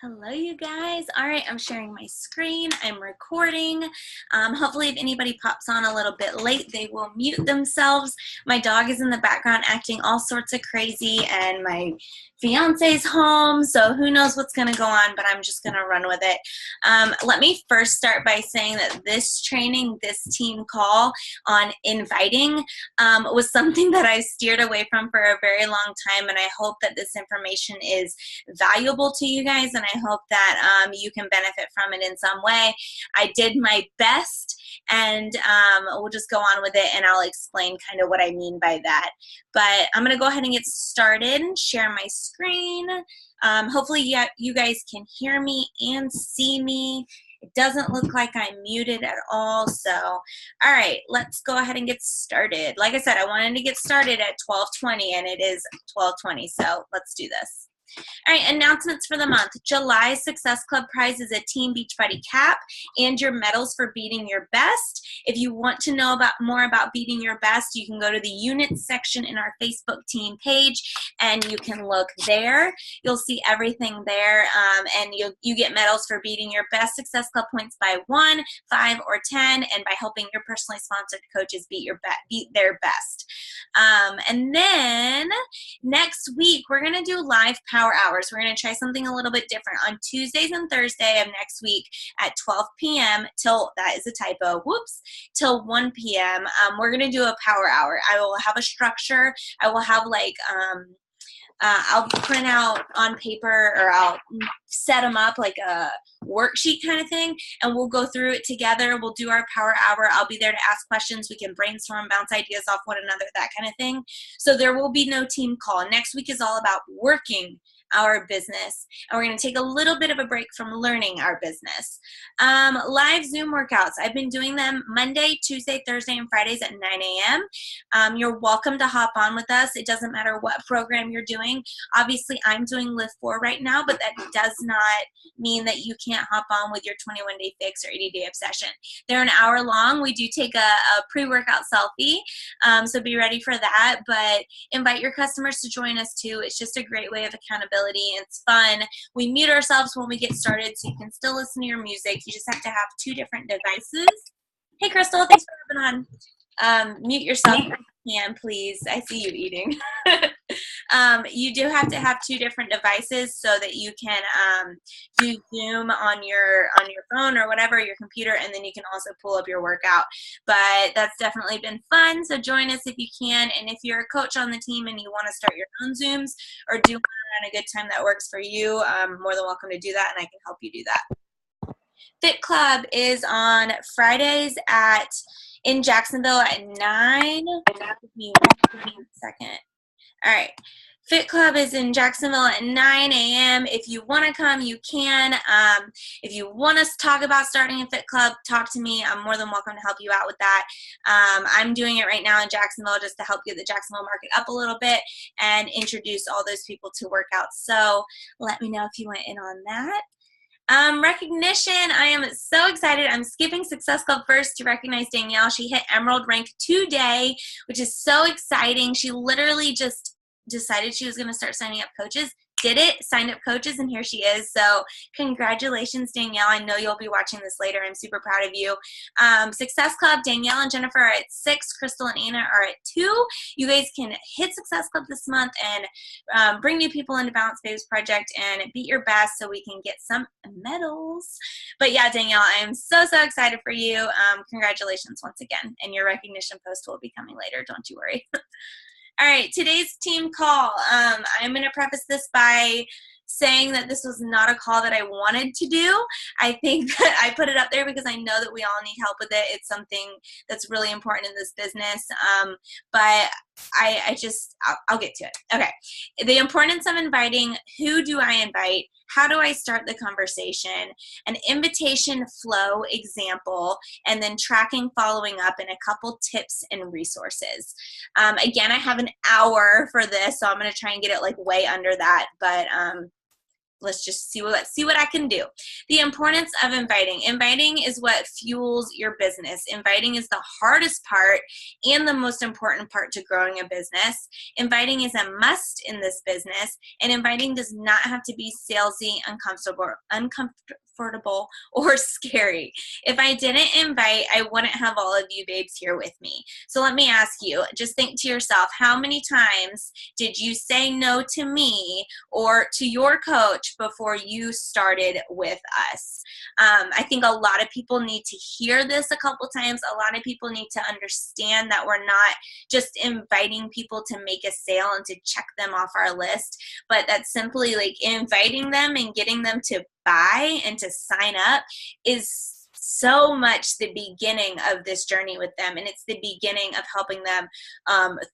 Hello, you guys. All right, I'm sharing my screen. I'm recording. Hopefully, if anybody pops on a little bit late, they will mute themselves. My dog is in the background acting all sorts of crazy, and my fiance's home, so who knows what's going to go on, but I'm just going to run with it. Let me first start by saying that this training, this team call on inviting was something that I steered away from for a very long time, and I hope that this information is valuable to you guys, and I hope that you can benefit from it in some way. I did my best, and we'll just go on with it, and I'll explain kind of what I mean by that. But I'm going to go ahead and get started and share my screen. Hopefully you guys can hear me and see me. It doesn't look like I'm muted at all. So, all right, let's go ahead and get started. Like I said, I wanted to get started at 12:20, and it is 12:20, so let's do this. All right, announcements for the month. July Success Club prize is a Team Beachbody cap and your medals for beating your best. If you want to know more about beating your best, you can go to the units section in our Facebook team page, and you can look there. You'll see everything there, and you get medals for beating your best Success Club points by 1, 5, or 10, and by helping your personally sponsored coaches beat their best. And then next week, we're going to do live power hours. We're going to try something a little bit different on Tuesdays and Thursday of next week at 12 p.m. till, that is a typo, whoops, till 1 p.m. We're going to do a power hour. I will have a structure. I will have like, I'll print out on paper, or I'll set them up like a worksheet kind of thing, and we'll go through it together. We'll do our power hour. I'll be there to ask questions. We can brainstorm, bounce ideas off one another, that kind of thing. So there will be no team call. Next week is all about working our business, and we're going to take a little bit of a break from learning our business. Live Zoom workouts. I've been doing them Monday, Tuesday, Thursday, and Fridays at 9 a.m. You're welcome to hop on with us. It doesn't matter what program you're doing. Obviously, I'm doing Lift 4 right now, but that does not mean that you can't hop on with your 21-day fix or 80-day obsession. They're an hour long. We do take a pre-workout selfie, so be ready for that, but invite your customers to join us too. It's just a great way of accountability. It's fun. We mute ourselves when we get started, so you can still listen to your music. You just have to have 2 different devices. Hey, Crystal, thanks for having on. Mute yourself if you can, please. I see you eating. You do have to have 2 different devices so that you can do Zoom on your phone or whatever, your computer, and then you can also pull up your workout. But that's definitely been fun, so join us if you can. And if you're a coach on the team and you want to start your own Zooms or do one on a good time that works for you, more than welcome to do that, and I can help you do that. Fit Club is on Fridays in Jacksonville at 9. Give me one second. All right. Fit Club is in Jacksonville at 9 a.m. If you want to come, you can. If you want us to talk about starting a Fit Club, talk to me. I'm more than welcome to help you out with that. I'm doing it right now in Jacksonville just to help get the Jacksonville market up a little bit and introduce all those people to workouts. So let me know if you went in on that. Recognition. I am so excited. I'm skipping Success Club first to recognize Danielle. She hit Emerald rank today, which is so exciting. She literally just decided she was going to start signing up coaches, did it, signed up coaches, and here she is. So congratulations, Danielle. I know you'll be watching this later. I'm super proud of you. Success Club, Danielle and Jennifer are at 6. Crystal and Anna are at 2. You guys can hit Success Club this month and bring new people into Balance Babes Project and beat your best so we can get some medals. But yeah, Danielle, I am so excited for you. Congratulations once again. And your recognition post will be coming later. Don't you worry. All right, today's team call. I'm going to preface this by saying that this was not a call that I wanted to do. I think that I put it up there because I know that we all need help with it. It's something that's really important in this business, but I'll get to it. Okay, the importance of inviting. Who do I invite? How do I start the conversation? An invitation flow example, and then tracking, following up, and a couple tips and resources. Again, I have an hour for this, so I'm going to try and get it like way under that, but let's just see what I can do. The importance of inviting. Inviting is what fuels your business. Inviting is the hardest part and the most important part to growing a business. Inviting is a must in this business, and inviting does not have to be salesy, uncomfortable, or scary. If I didn't invite, I wouldn't have all of you babes here with me. So let me ask you, just think to yourself, how many times did you say no to me or to your coach before you started with us? I think a lot of people need to hear this a couple times. A lot of people need to understand that we're not just inviting people to make a sale and to check them off our list, but that's simply like inviting them and getting them to buy and to sign up is so much the beginning of this journey with them, and it's the beginning of helping them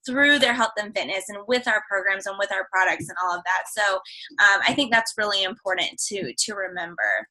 through their health and fitness and with our programs and with our products and all of that. So I think that's really important to remember.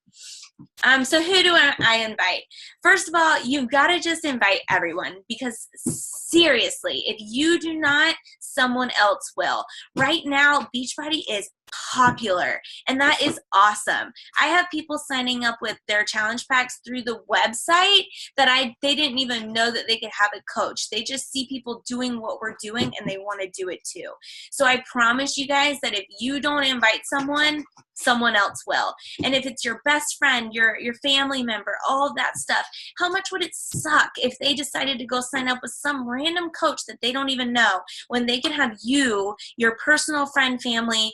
So who do I invite? First of all, you've got to just invite everyone, because seriously, if you do not, someone else will. Right now, Beachbody is popular, and that is awesome. I have people signing up with their challenge packs through the website that they didn't even know that they could have a coach. They just see people doing what we're doing and they want to do it too. So I promise you guys that if you don't invite someone, someone else will. And if it's your best friend, your family member, all of that stuff, how much would it suck if they decided to go sign up with some random coach that they don't even know, when they could have you, your personal friend, family,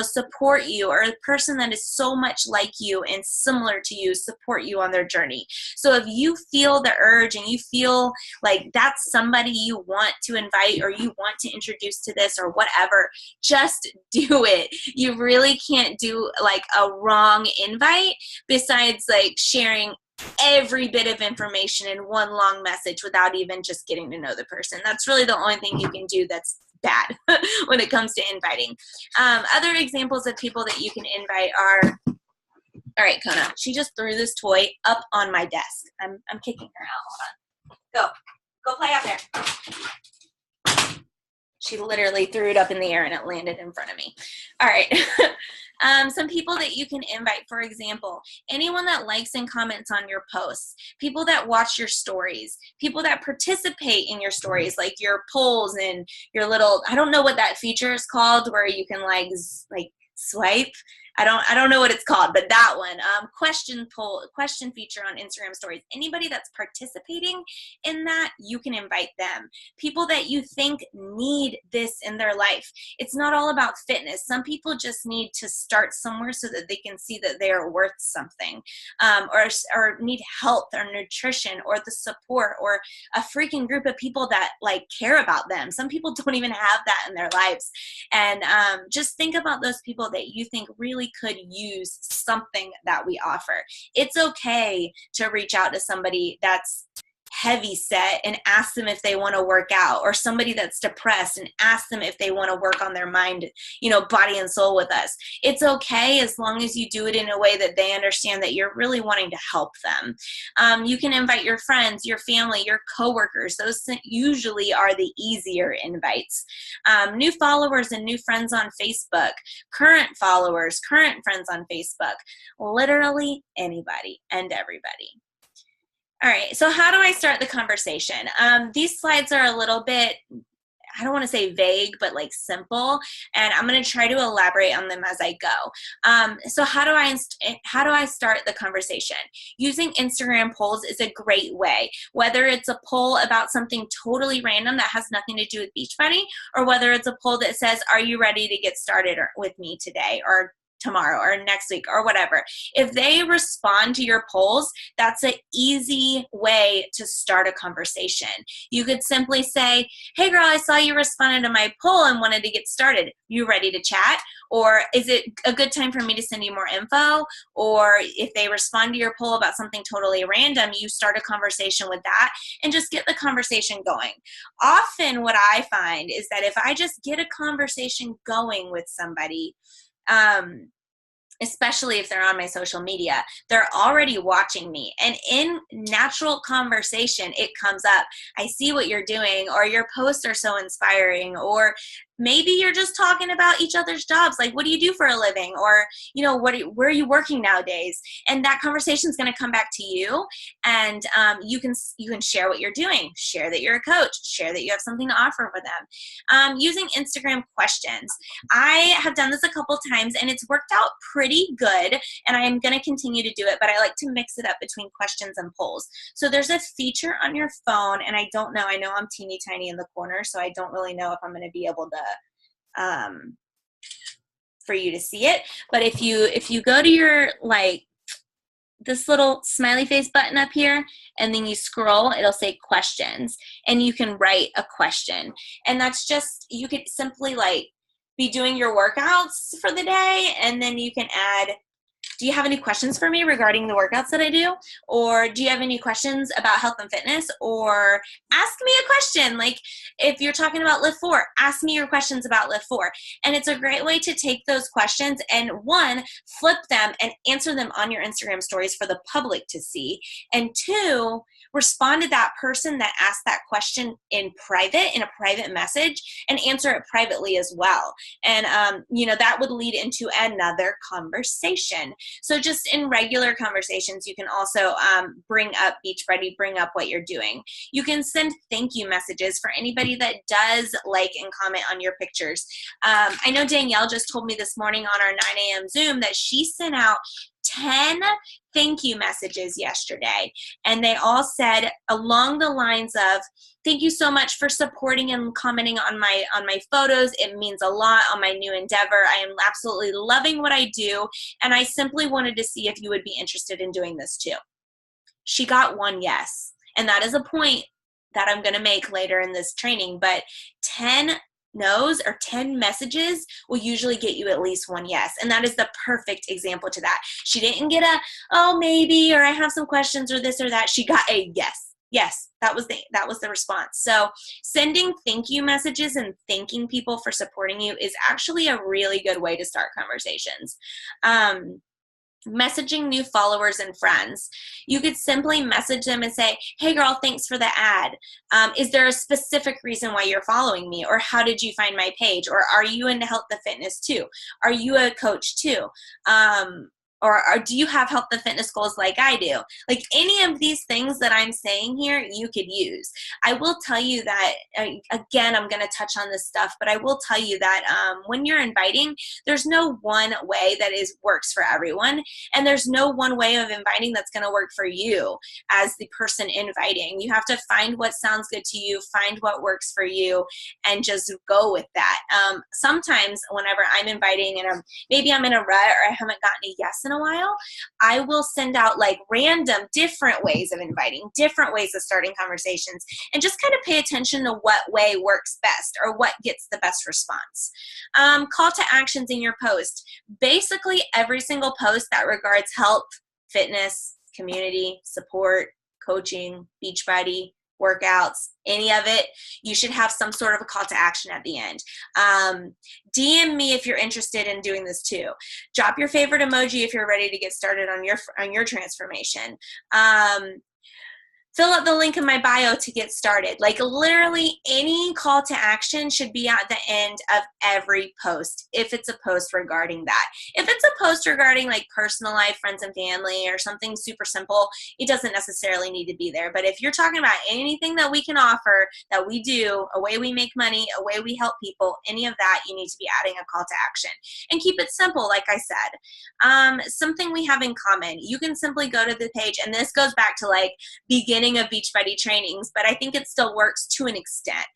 support you, or a person that is so much like you and similar to you, support you on their journey. So if you feel the urge and you feel like that's somebody you want to invite or you want to introduce to this or whatever, just do it. You really can't do like a wrong invite besides like sharing every bit of information in one long message without even just getting to know the person. That's really the only thing you can do that's bad when it comes to inviting. Other examples of people that you can invite are, all right, Kona, she just threw this toy up on my desk. I'm kicking her out. Hold on. Go play out there. She literally threw it up in the air and it landed in front of me. All right. Some people that you can invite, for example, anyone that likes and comments on your posts, people that watch your stories, people that participate in your stories, like your polls and your little, I don't know what that feature is called where you can like swipe. I don't know what it's called, but that one, question feature on Instagram stories. Anybody that's participating in that, you can invite them. People that you think need this in their life. It's not all about fitness. Some people just need to start somewhere so that they can see that they are worth something, or need health or nutrition or the support or a freaking group of people that like care about them. Some people don't even have that in their lives. And just think about those people that you think really could use something that we offer. It's okay to reach out to somebody that's heavy set and ask them if they want to work out, or somebody that's depressed and ask them if they want to work on their mind, body and soul with us. It's okay as long as you do it in a way that they understand that you're really wanting to help them. You can invite your friends, your family, your coworkers. Those usually are the easier invites. New followers and new friends on Facebook, current followers, current friends on Facebook, literally anybody and everybody. All right, so how do I start the conversation? These slides are a little bit, I don't want to say vague, but like simple, and I'm going to try to elaborate on them as I go. So how do I start the conversation? Using Instagram polls is a great way, whether it's a poll about something totally random that has nothing to do with Beachbody, or whether it's a poll that says, are you ready to get started with me today, or tomorrow or next week or whatever. If they respond to your polls, that's an easy way to start a conversation. You could simply say, hey girl, I saw you responded to my poll and wanted to get started. You ready to chat? Or is it a good time for me to send you more info? Or if they respond to your poll about something totally random, you start a conversation with that and just get the conversation going. Often what I find is that if I just get a conversation going with somebody, especially if they're on my social media, they're already watching me. And in natural conversation, it comes up. I see what you're doing, or your posts are so inspiring, or Maybe you're just talking about each other's jobs. Like, what do you do for a living? Or, you know, where are you working nowadays? And that conversation is going to come back to you. And you can share what you're doing, share that you're a coach, share that you have something to offer for them. Using Instagram questions. I have done this a couple times and it's worked out pretty good. And I am going to continue to do it, but I like to mix it up between questions and polls. So there's a feature on your phone, and I know I'm teeny tiny in the corner, so I don't really know if I'm going to be able to for you to see it. But if you go to your, like, this little smiley face button up here, and then you scroll, it'll say questions, and you can write a question. And that's just, you could simply like be doing your workouts for the day, and then you can add, do you have any questions for me regarding the workouts that I do? Or do you have any questions about health and fitness? Or ask me a question. Like, if you're talking about Lift 4, ask me your questions about Lift 4. And it's a great way to take those questions and, one, flip them and answer them on your Instagram stories for the public to see. And two, respond to that person that asked that question in a private message, and answer it privately as well. And, that would lead into another conversation. So just in regular conversations, you can also bring up Beachbody, bring up what you're doing. You can send thank you messages for anybody that does like and comment on your pictures. I know Danielle just told me this morning on our 9 a.m. Zoom that she sent out 10 thank you messages yesterday, and they all said along the lines of, thank you so much for supporting and commenting on my photos. It means a lot on my new endeavor. I am absolutely loving what I do, and I simply wanted to see if you would be interested in doing this too. She got one yes, and that is a point that I'm going to make later in this training, but 10 no's or 10 messages will usually get you at least one yes. And that is the perfect example to that. She didn't get a, oh, maybe, or I have some questions, or this or that. She got a yes. Yes, that was the response. So sending thank you messages and thanking people for supporting you is actually a really good way to start conversations. Messaging new followers and friends. You could simply message them and say, hey girl, thanks for the ad. Is there a specific reason why you're following me? Or how did you find my page? Or are you into health and fitness too? Are you a coach too? Or do you have health and fitness goals like I do? Like, any of these things that I'm saying here, you could use. I will tell you that, again, I'm going to touch on this stuff, but I will tell you that when you're inviting, there's no one way that works for everyone. And there's no one way of inviting that's going to work for you as the person inviting. You have to find what sounds good to you, find what works for you, and just go with that. Sometimes whenever I'm inviting and maybe I'm in a rut or I haven't gotten a yes in a while, I will send out like random different ways of inviting, different ways of starting conversations, and just kind of pay attention to what way works best or what gets the best response. Call to actions in your post. Basically every single post that regards health, fitness, community, support, coaching, Beachbody, workouts, any of it, you should have some sort of a call to action at the end. DM me if you're interested in doing this too. Drop your favorite emoji if you're ready to get started on your transformation. Fill out the link in my bio to get started. Like, literally any call to action should be at the end of every post if it's a post regarding that. If it's a post regarding like personal life, friends and family, or something super simple, it doesn't necessarily need to be there. But if you're talking about anything that we can offer, that we do, a way we make money, a way we help people, any of that, you need to be adding a call to action. And keep it simple, like I said. Something we have in common. You can simply go to the page, and this goes back to like beginning of Beachbody trainings, but I think it still works to an extent.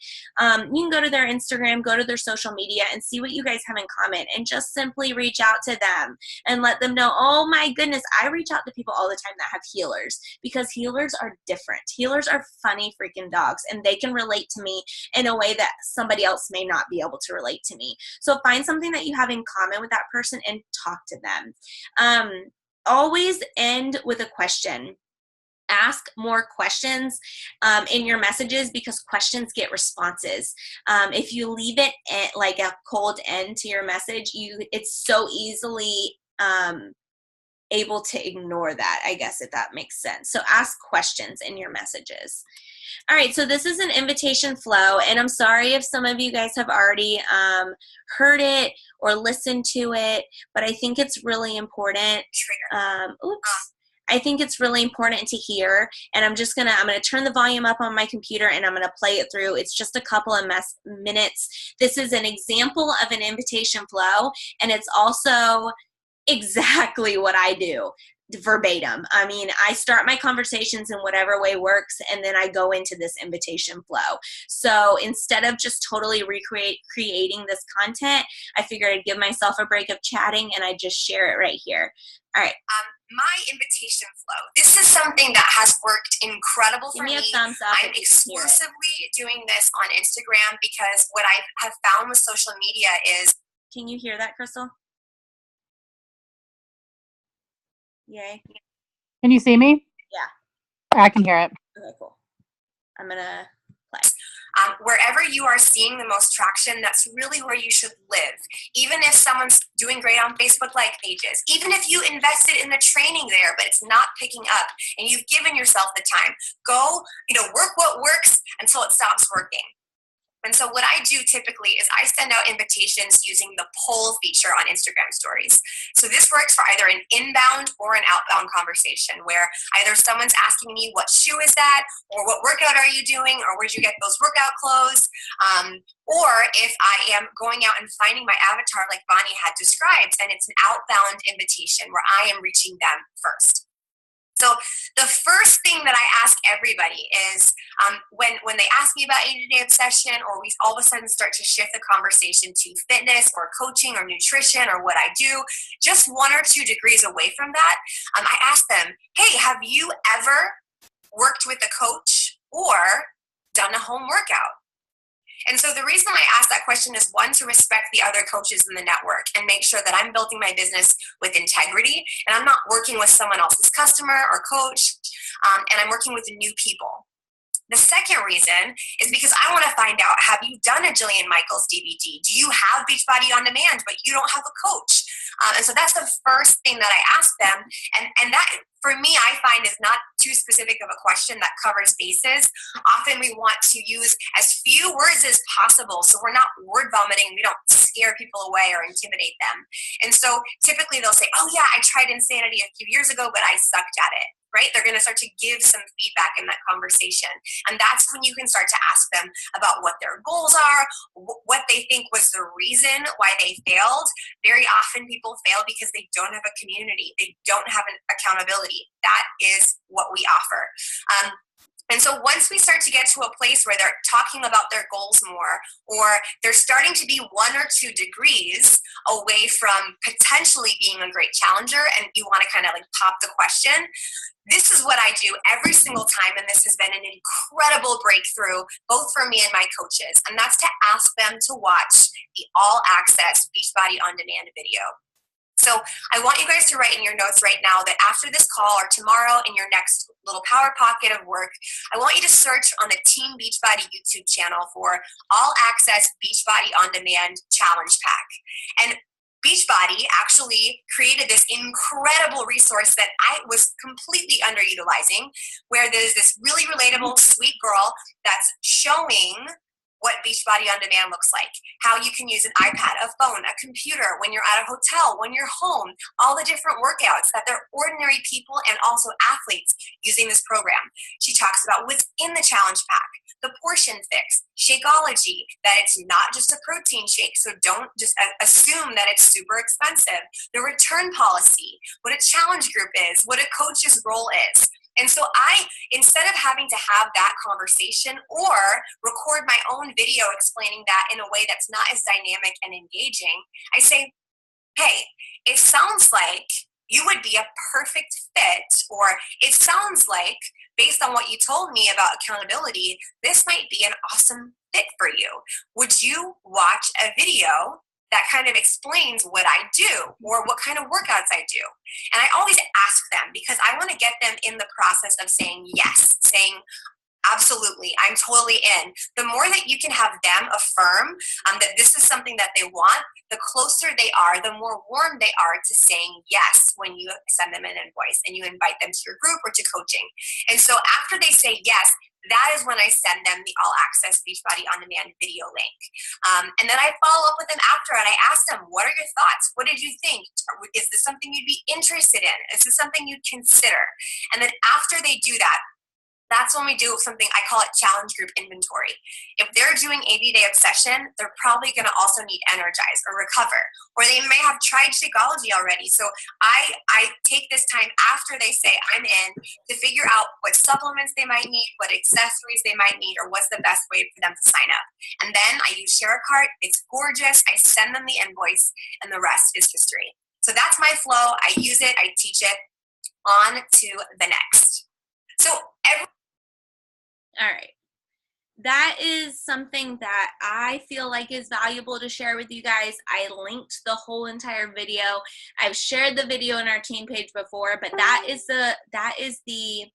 You can go to their Instagram, go to their social media, and see what you guys have in common, and just simply reach out to them and let them know, oh my goodness, I reach out to people all the time that have healers, because healers are different. Healers are funny freaking dogs, and they can relate to me in a way that somebody else may not be able to relate to me. So find something that you have in common with that person and talk to them. Always end with a question. Ask more questions in your messages, because questions get responses. If you leave it at like a cold end to your message, it's so easily able to ignore that, I guess, if that makes sense. So ask questions in your messages. All right, so this is an invitation flow, and I'm sorry if some of you guys have already heard it or listened to it, but I think it's really important. I think it's really important to hear, and I'm gonna turn the volume up on my computer and I'm gonna play it through. It's just a couple of minutes. This is an example of an invitation flow, and it's also exactly what I do, verbatim. I mean, I start my conversations in whatever way works, and then I go into this invitation flow. So instead of just totally creating this content, I figured I'd give myself a break of chatting and I just share it right here. All right. My invitation flow. This is something that has worked incredible for me. Give me a thumbs up. I'm exclusively doing this on Instagram because what I have found with social media is... Can you hear that, Crystal? Yay. Can you see me? Yeah. I can hear it. Okay, cool. I'm going to play. Wherever you are seeing the most traction, that's really where you should live. Even if someone's doing great on Facebook like pages, even if you invested in the training there, but it's not picking up and you've given yourself the time, go, work what works until it stops working. And so what I do typically is I send out invitations using the poll feature on Instagram stories. So this works for either an inbound or an outbound conversation where either someone's asking me what shoe is that, or what workout are you doing, or where'd you get those workout clothes? Or if I am going out and finding my avatar like Bonnie had described, and it's an outbound invitation where I am reaching them first. So the first thing that I ask everybody is when they ask me about 80-day obsession, or we all of a sudden start to shift the conversation to fitness or coaching or nutrition or what I do, just 1 or 2 degrees away from that, I ask them, hey, have you ever worked with a coach or done a home workout? And so the reason I ask that question is, 1, to respect the other coaches in the network and make sure that I'm building my business with integrity and I'm not working with someone else's customer or coach, and I'm working with new people. The second reason is because I want to find out, have you done a Jillian Michaels DVD? Do you have Beachbody On Demand, but you don't have a coach? And so that's the first thing that I ask them. And that, for me, I find is not too specific of a question that covers bases. Often we want to use as few words as possible so we're not word vomiting. We don't scare people away or intimidate them. And so typically they'll say, oh yeah, I tried Insanity a few years ago, but I sucked at it. Right? They're going to start to give some feedback in that conversation. And that's when you can start to ask them about what their goals are, what they think was the reason why they failed. Very often people fail because they don't have a community. They don't have an accountability. That is what we offer. And so once we start to get to a place where they're talking about their goals more, or they're starting to be 1 or 2 degrees away from potentially being a great challenger, and you want to kind of like pop the question, this is what I do every single time, and this has been an incredible breakthrough, both for me and my coaches, and that's to ask them to watch the all-access Beachbody On Demand video. So I want you guys to write in your notes right now that after this call or tomorrow in your next little power pocket of work, I want you to search on the Team Beachbody YouTube channel for All Access Beachbody On Demand Challenge Pack. And Beachbody actually created this incredible resource that I was completely underutilizing, where there's this really relatable, sweet girl that's showing what Beachbody On Demand looks like, how you can use an iPad, a phone, a computer, when you're at a hotel, when you're home, all the different workouts that they're ordinary people and also athletes using this program. She talks about within the challenge pack, the portion fix, Shakeology, that it's not just a protein shake, so don't just assume that it's super expensive, the return policy, what a challenge group is, what a coach's role is. And so instead of having to have that conversation or record my own video explaining that in a way that's not as dynamic and engaging, I say, hey, it sounds like you would be a perfect fit, or it sounds like, based on what you told me about accountability, this might be an awesome fit for you. Would you watch a video that kind of explains what I do or what kind of workouts I do? And I always ask them because I want to get them in the process of saying yes, saying, Absolutely. I'm totally in. The more that you can have them affirm that this is something that they want, the closer they are, the more warm they are to saying yes when you send them an invoice and you invite them to your group or to coaching. And so after they say yes, that is when I send them the All Access Beachbody On Demand video link. And then I follow up with them after and I ask them, what are your thoughts? What did you think? Is this something you'd be interested in? Is this something you'd consider? And then after they do that, that's when we do something, I call it challenge group inventory. If they're doing 80-day obsession, they're probably going to also need energize or recover, or they may have tried Shakeology already. So I take this time after they say I'm in to figure out what supplements they might need, what accessories they might need, or what's the best way for them to sign up. And then I use Share a Cart. It's gorgeous. I send them the invoice, and the rest is history. So that's my flow. I use it. I teach it. On to the next. So All right. That is something that I feel like is valuable to share with you guys. I linked the whole entire video. I've shared the video in our team page before, but that is the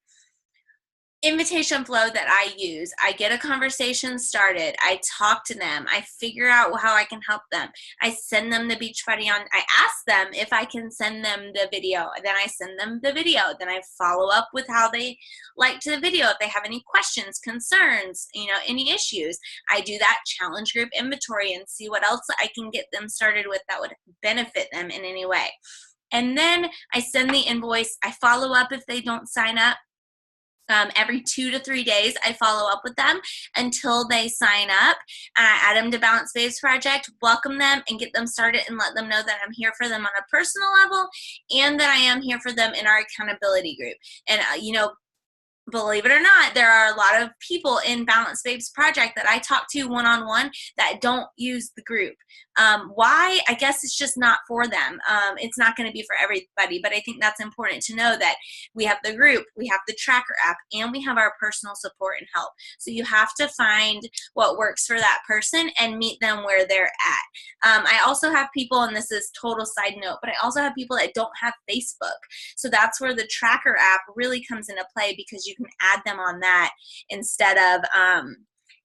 invitation flow that I use. I get a conversation started. I talk to them. I figure out how I can help them. I send them the Beachbody On. I ask them if I can send them the video. Then I send them the video. Then I follow up with how they liked the video. If they have any questions, concerns, any issues, I do that challenge group inventory and see what else I can get them started with that would benefit them in any way. And then I send the invoice. I follow up if they don't sign up. Every 2 to 3 days, I follow up with them until they sign up. I add them to Balance Babes Project, welcome them, and get them started and let them know that I'm here for them on a personal level and that I am here for them in our accountability group. And, believe it or not, there are a lot of people in Balance Babes Project that I talk to one-on-one that don't use the group. Why? I guess it's just not for them. It's not going to be for everybody, but I think that's important to know that we have the group, we have the tracker app, and we have our personal support and help. So you have to find what works for that person and meet them where they're at. I also have people, and this is total side note, but I also have people that don't have Facebook. So that's where the tracker app really comes into play, because you can add them on that instead of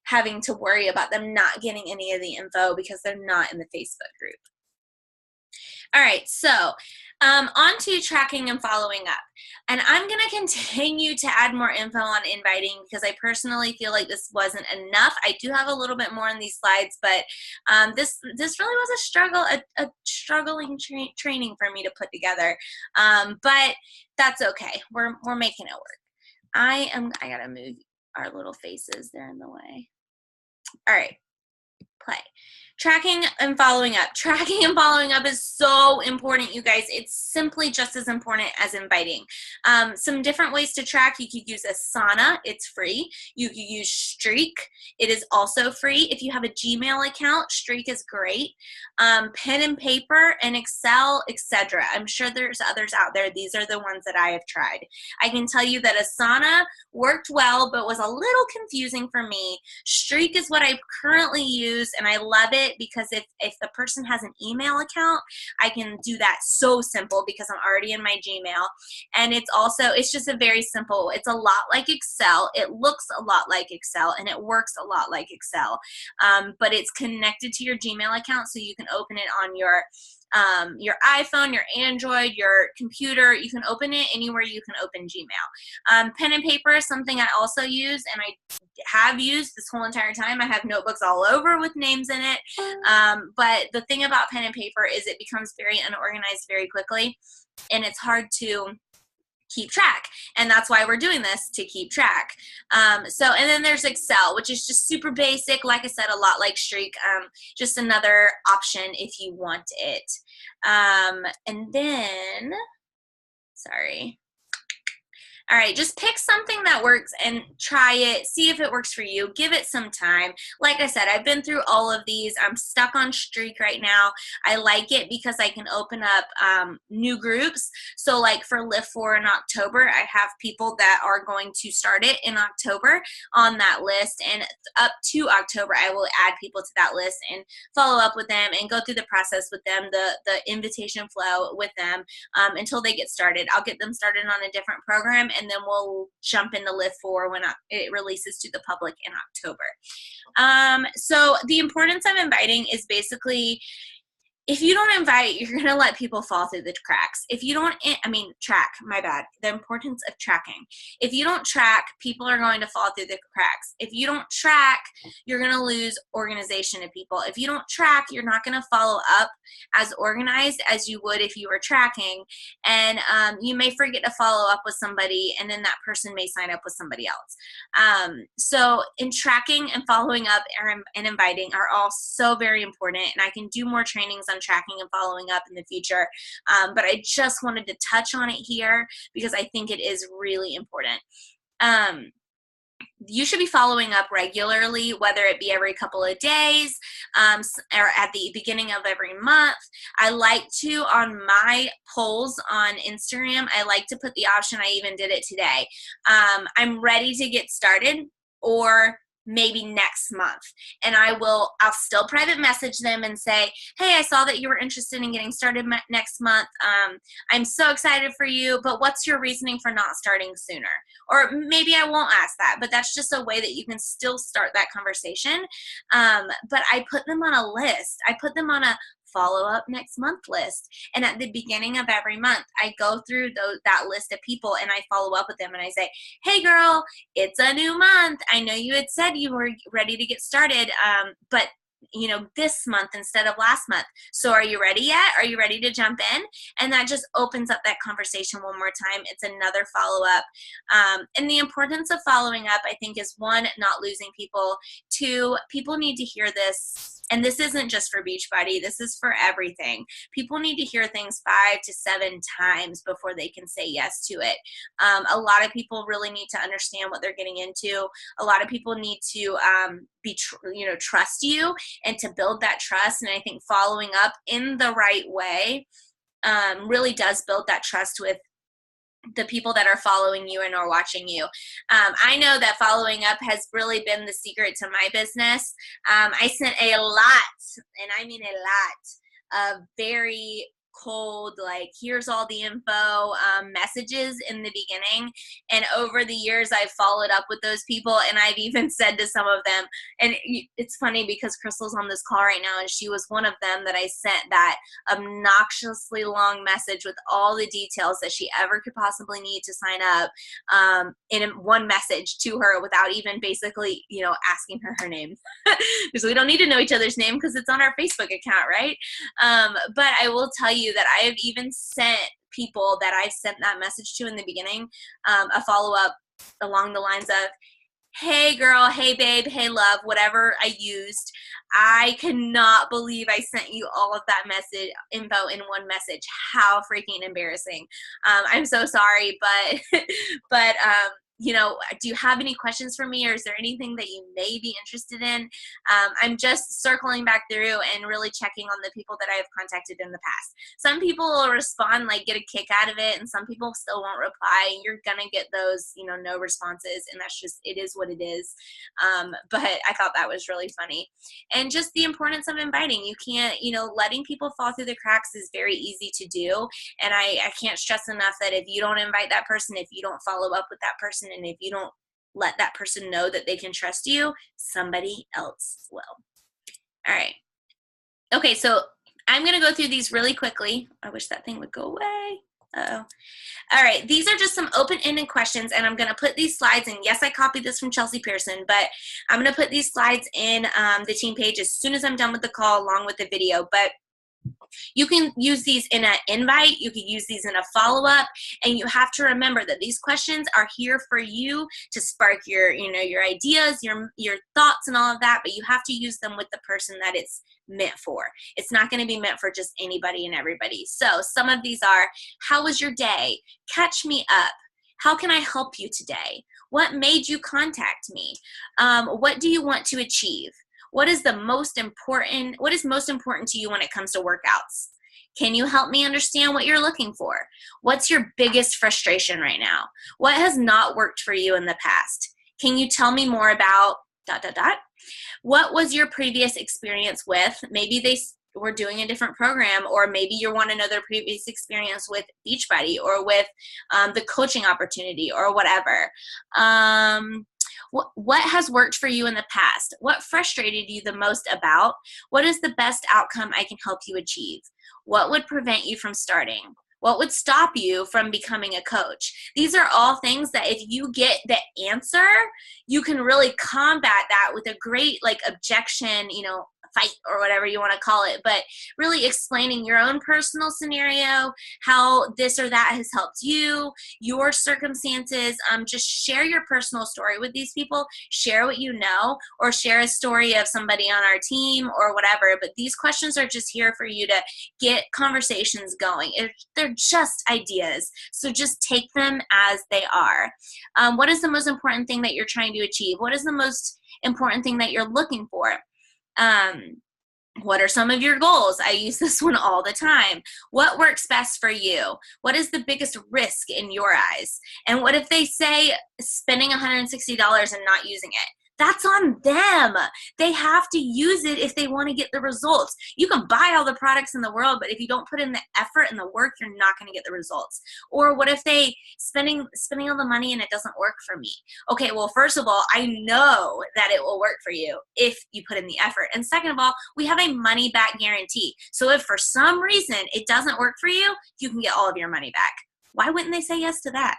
having to worry about them not getting any of the info because they're not in the Facebook group. All right, so on to tracking and following up. And I'm going to continue to add more info on inviting because I personally feel like this wasn't enough. I do have a little bit more in these slides, but this really was a struggling training for me to put together. But that's okay. We're making it work. I gotta move our little faces. They're in the way. All right, play. Tracking and following up. Tracking and following up is so important, you guys. It's simply just as important as inviting. Some different ways to track. You could use Asana. It's free. You could use Streak. It is also free. If you have a Gmail account, Streak is great. Pen and paper and Excel, etc. I'm sure there's others out there. These are the ones that I have tried. I can tell you that Asana worked well, but was a little confusing for me. Streak is what I currently use, and I love it because if the person has an email account, I can do that so simple because I'm already in my Gmail. And it's just a very simple, it's a lot like Excel. It looks a lot like Excel and it works a lot like Excel. But it's connected to your Gmail account, so you can open it on your iPhone, your Android, your computer. You can open it anywhere you can open Gmail. Pen and paper is something I also use, and I have used this whole entire time. I have notebooks all over with names in it. But the thing about pen and paper is it becomes very unorganized very quickly, and it's hard to keep track, and that's why we're doing this, to keep track. And then there's Excel, which is just super basic, like I said, a lot like Streak, just another option if you want it. And then, sorry. All right, just pick something that works and try it. See if it works for you. Give it some time. Like I said, I've been through all of these. I'm stuck on Streak right now. I like it because I can open up new groups. So like for Lift 4 in October, I have people that are going to start it in October on that list. And up to October, I will add people to that list and follow up with them and go through the process with them, the invitation flow with them until they get started. I'll get them started on a different program, and then we'll jump into Live 4 when it releases to the public in October. So the importance of inviting is basically, if you don't invite, you're going to let people fall through the cracks. If you don't, track, my bad. The importance of tracking. If you don't track, people are going to fall through the cracks. If you don't track, you're going to lose organization of people. If you don't track, you're not going to follow up as organized as you would if you were tracking. And you may forget to follow up with somebody, and then that person may sign up with somebody else. So in tracking and following up and inviting are all so very important. And I can do more trainings on tracking and following up in the future. But I just wanted to touch on it here because I think it is really important. You should be following up regularly, whether it be every couple of days or at the beginning of every month. I like to, on my polls on Instagram, I like to put the option, I even did it today, I'm ready to get started, or maybe next month. And I'll still private message them and say, hey, I saw that you were interested in getting started next month. I'm so excited for you, but what's your reasoning for not starting sooner? Or maybe I won't ask that, but that's just a way that you can still start that conversation. But I put them on a list. I put them on a follow up next month list. And at the beginning of every month, I go through that list of people and I follow up with them and I say, hey girl, it's a new month. I know you had said you were ready to get started, but this month instead of last month. So are you ready yet? Are you ready to jump in? And that just opens up that conversation one more time. It's another follow-up. And the importance of following up, I think, is one, not losing people. Two, people need to hear this. And this isn't just for Beachbody. This is for everything. People need to hear things 5 to 7 times before they can say yes to it. A lot of people really need to understand what they're getting into. A lot of people need to trust you and to build that trust. And I think following up in the right way really does build that trust with the people that are following you and are watching you. I know that following up has really been the secret to my business. I sent a lot, and I mean a lot, of very cold, like, here's all the info messages in the beginning. And over the years, I've followed up with those people, and I've even said to some of them, and it's funny because Crystal's on this call right now, and she was one of them that I sent that obnoxiously long message with all the details that she ever could possibly need to sign up in one message to her without even basically, asking her name. Because we don't need to know each other's name because it's on our Facebook account, right? But I will tell you that I have even sent people that I've sent that message to in the beginning a follow-up along the lines of, hey girl, hey babe, hey love, whatever I used. I cannot believe I sent you all of that message info in one message. How freaking embarrassing. I'm so sorry, but do you have any questions for me, or is there anything that you may be interested in? I'm just circling back through and really checking on the people that I have contacted in the past. Some people will respond, like get a kick out of it, and some people still won't reply. You're gonna get those, no responses, and that's just, it is what it is. But I thought that was really funny. And just the importance of inviting. You can't, letting people fall through the cracks is very easy to do. And I can't stress enough that if you don't invite that person, if you don't follow up with that person, and if you don't let that person know that they can trust you, somebody else will. All right. Okay, so I'm going to go through these really quickly. I wish that thing would go away. Uh-oh. All right, these are just some open-ended questions, and I'm going to put these slides in. Yes, I copied this from Chelsea Pearson, but I'm going to put these slides in the team page as soon as I'm done with the call, along with the video. But you can use these in an invite, you can use these in a follow-up, and you have to remember that these questions are here for you to spark your, your ideas, your thoughts and all of that, but you have to use them with the person that it's meant for. It's not going to be meant for just anybody and everybody. So some of these are, how was your day? Catch me up. How can I help you today? What made you contact me? What do you want to achieve? What is most important to you when it comes to workouts? Can you help me understand what you're looking for? What's your biggest frustration right now? What has not worked for you in the past? Can you tell me more about ... What was your previous experience with? Maybe we're doing a different program, or maybe you want to know their previous experience with Beachbody or with the coaching opportunity or whatever. What has worked for you in the past? What frustrated you the most about? What is the best outcome I can help you achieve? What would prevent you from starting? What would stop you from becoming a coach? These are all things that if you get the answer, you can really combat that with a great objection, fight or whatever you want to call it, but really explaining your own personal scenario, how this or that has helped you, your circumstances. Just share your personal story with these people, share what you know, or share a story of somebody on our team or whatever. But these questions are just here for you to get conversations going. They're just ideas, so just take them as they are. What is the most important thing that you're trying to achieve? What is the most important thing that you're looking for? What are some of your goals? I use this one all the time. What works best for you? What is the biggest risk in your eyes? And what if they say spending $160 and not using it? That's on them. They have to use it if they want to get the results. You can buy all the products in the world, but if you don't put in the effort and the work, you're not going to get the results. Or what if they spending all the money and it doesn't work for me? Okay, well, first of all, I know that it will work for you if you put in the effort. And second of all, we have a money back guarantee. So if for some reason it doesn't work for you, you can get all of your money back. Why wouldn't they say yes to that?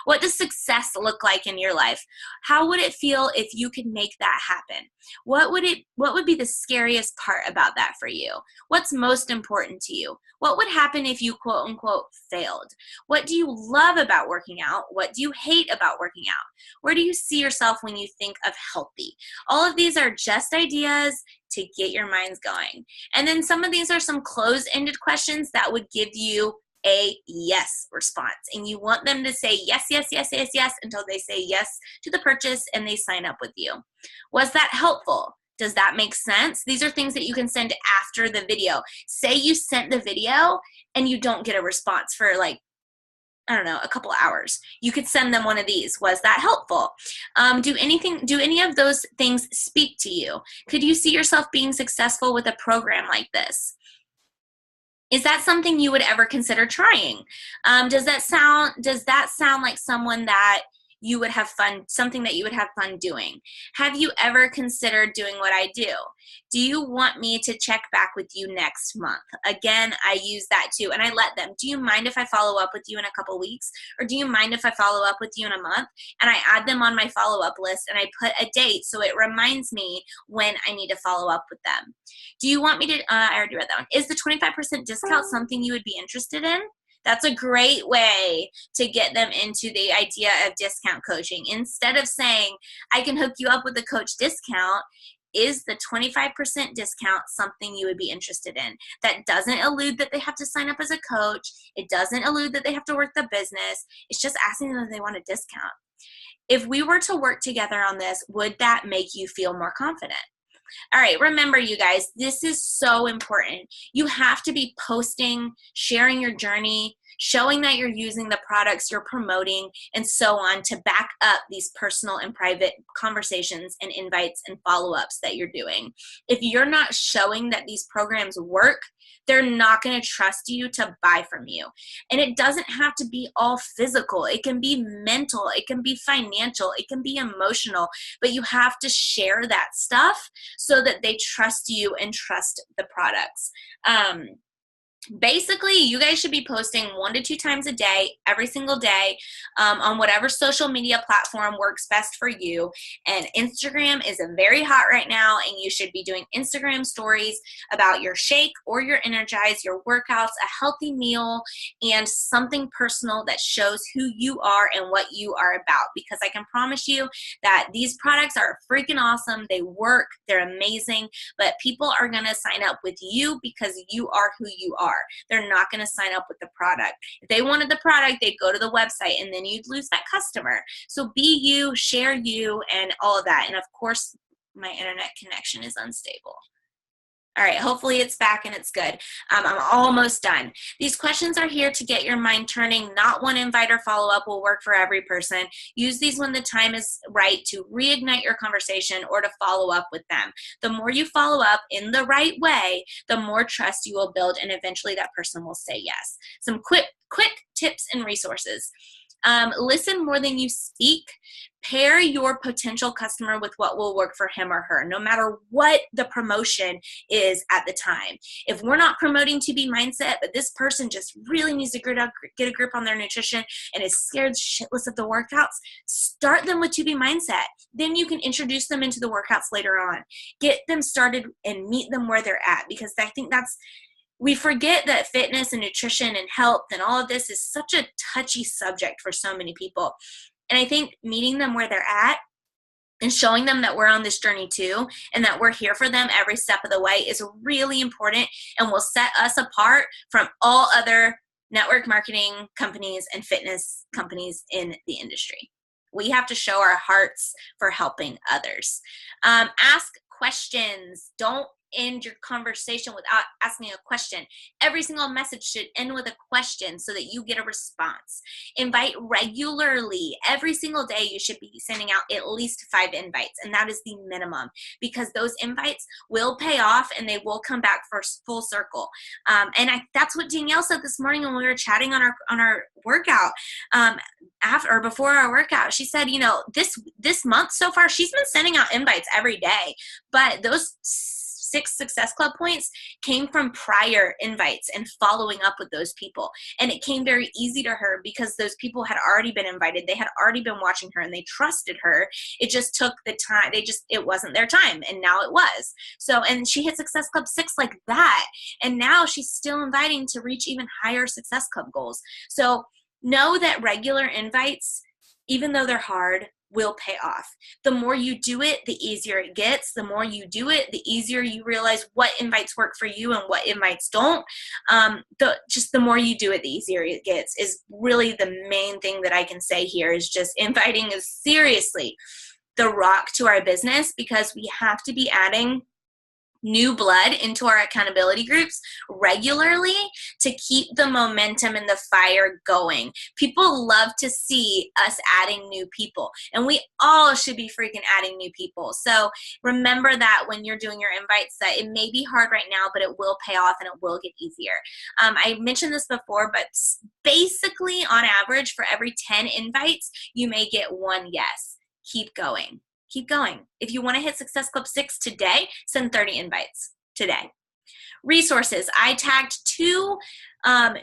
What does success look like in your life? How would it feel if you could make that happen? What would be the scariest part about that for you? What's most important to you? What would happen if you quote unquote failed? What do you love about working out? What do you hate about working out? Where do you see yourself when you think of healthy? All of these are just ideas to get your minds going. And then some of these are some closed-ended questions that would give you a yes response, and you want them to say yes, yes, yes, yes, yes until they say yes to the purchase and they sign up with you. Was that helpful? Does that make sense? These are things that you can send after the video. Say you sent the video and you don't get a response for I don't know, a couple of hours. You could send them one of these. Was that helpful? Do any of those things speak to you? Could you see yourself being successful with a program like this? Is that something you would ever consider trying? Does that sound like someone that you would have fun, something that you would have fun doing? Have you ever considered doing what I do? Do you want me to check back with you next month? Again, I use that too, and I let them. Do you mind if I follow up with you in a couple weeks? Or do you mind if I follow up with you in a month? And I add them on my follow-up list, and I put a date so it reminds me when I need to follow up with them. Do you want me to, I already read that one. Is the 25% discount something you would be interested in? That's a great way to get them into the idea of discount coaching. Instead of saying, I can hook you up with a coach discount, is the 25% discount something you would be interested in? That doesn't allude that they have to sign up as a coach. It doesn't allude that they have to work the business. It's just asking them if they want a discount. If we were to work together on this, would that make you feel more confident? All right, remember you guys, this is so important. You have to be posting, sharing your journey, showing that you're using the products you're promoting, and so on to back up these personal and private conversations and invites and follow-ups that you're doing. If you're not showing that these programs work, they're not going to trust you to buy from you. And it doesn't have to be all physical. It can be mental. It can be financial. It can be emotional. But you have to share that stuff so that they trust you and trust the products. Basically, you guys should be posting 1 to 2 times a day, every single day, on whatever social media platform works best for you. And Instagram is very hot right now, and you should be doing Instagram stories about your shake or your energize, your workouts, a healthy meal, and something personal that shows who you are and what you are about. Because I can promise you that these products are freaking awesome. They work. They're amazing. But people are going to sign up with you because you are who you are. They're not going to sign up with the product. If they wanted the product, they'd go to the website, and then you'd lose that customer. So be you, share you, and all of that. And of course, my internet connection is unstable. All right, hopefully it's back and it's good. I'm almost done. These questions are here to get your mind turning. Not one invite or follow-up will work for every person. Use these when the time is right to reignite your conversation or to follow up with them. The more you follow up in the right way, the more trust you will build, and eventually that person will say yes. Some quick tips and resources. Listen more than you speak. Pair your potential customer with what will work for him or her, no matter what the promotion is at the time. If we're not promoting to be mindset, but this person just really needs to get a grip on their nutrition and is scared shitless of the workouts, start them with to be mindset. Then you can introduce them into the workouts later on. Get them started and meet them where they're at, because I think we forget that fitness and nutrition and health and all of this is such a touchy subject for so many people. And I think meeting them where they're at and showing them that we're on this journey too, and that we're here for them every step of the way is really important and will set us apart from all other network marketing companies and fitness companies in the industry. We have to show our hearts for helping others. Ask questions. Don't end your conversation without asking a question. Every single message should end with a question so that you get a response. Invite regularly. Every single day you should be sending out at least 5 invites, and that is the minimum, because those invites will pay off and they will come back for full circle. That's what Danielle said this morning when we were chatting on our workout. After or before our workout, she said, this month so far, she's been sending out invites every day, but those 6 Success Club points came from prior invites and following up with those people. And it came very easy to her because those people had already been invited. They had already been watching her and they trusted her. It just took the time. It wasn't their time. And now it was. So, and she hit Success Club 6 like that. And now she's still inviting to reach even higher Success Club goals. So know that regular invites, even though they're hard, will pay off. The more you do it, the easier it gets. The more you do it, the easier you realize what invites work for you and what invites don't. The more you do it, the easier it gets is really the main thing that I can say here. Is just inviting is seriously the rock to our business, because we have to be adding new blood into our accountability groups regularly to keep the momentum and the fire going. People love to see us adding new people, and we all should be freaking adding new people. So remember that when you're doing your invites, that it may be hard right now, but it will pay off and it will get easier. I mentioned this before, but basically on average for every 10 invites, you may get 1 yes. Keep going. Keep going. If you want to hit Success Club 6 today, send 30 invites today. Resources. I tagged 2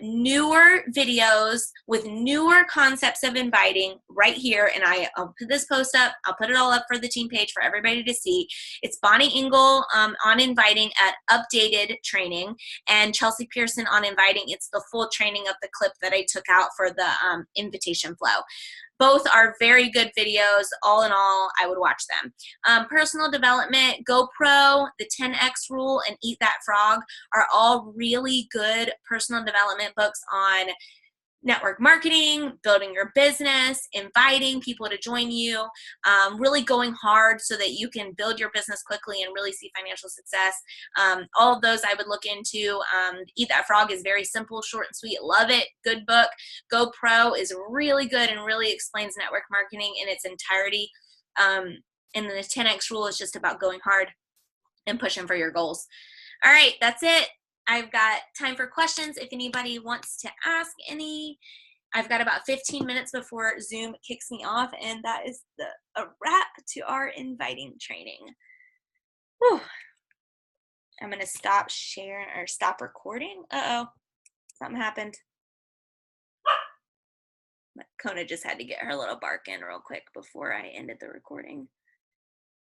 newer videos with newer concepts of inviting right here, and I'll put this post up. I'll put it all up for the team page for everybody to see. It's Bonnie Engel on inviting at updated training, and Chelsea Pearson on inviting. It's the full training of the clip that I took out for the invitation flow. Both are very good videos. All in all, I would watch them. Personal development, GoPro, the 10X Rule, and Eat That Frog are all really good personal development books on network marketing, building your business, inviting people to join you, really going hard so that you can build your business quickly and really see financial success. All of those I would look into. Eat That Frog is very simple, short and sweet. Love it. Good book. GoPro is really good and really explains network marketing in its entirety. And then the 10X Rule is just about going hard and pushing for your goals. All right, that's it. I've got time for questions if anybody wants to ask any. I've got about 15 minutes before Zoom kicks me off, and that is a wrap to our inviting training. Whew. I'm going to stop sharing or stop recording. Uh-oh, something happened. Kona just had to get her little bark in real quick before I ended the recording.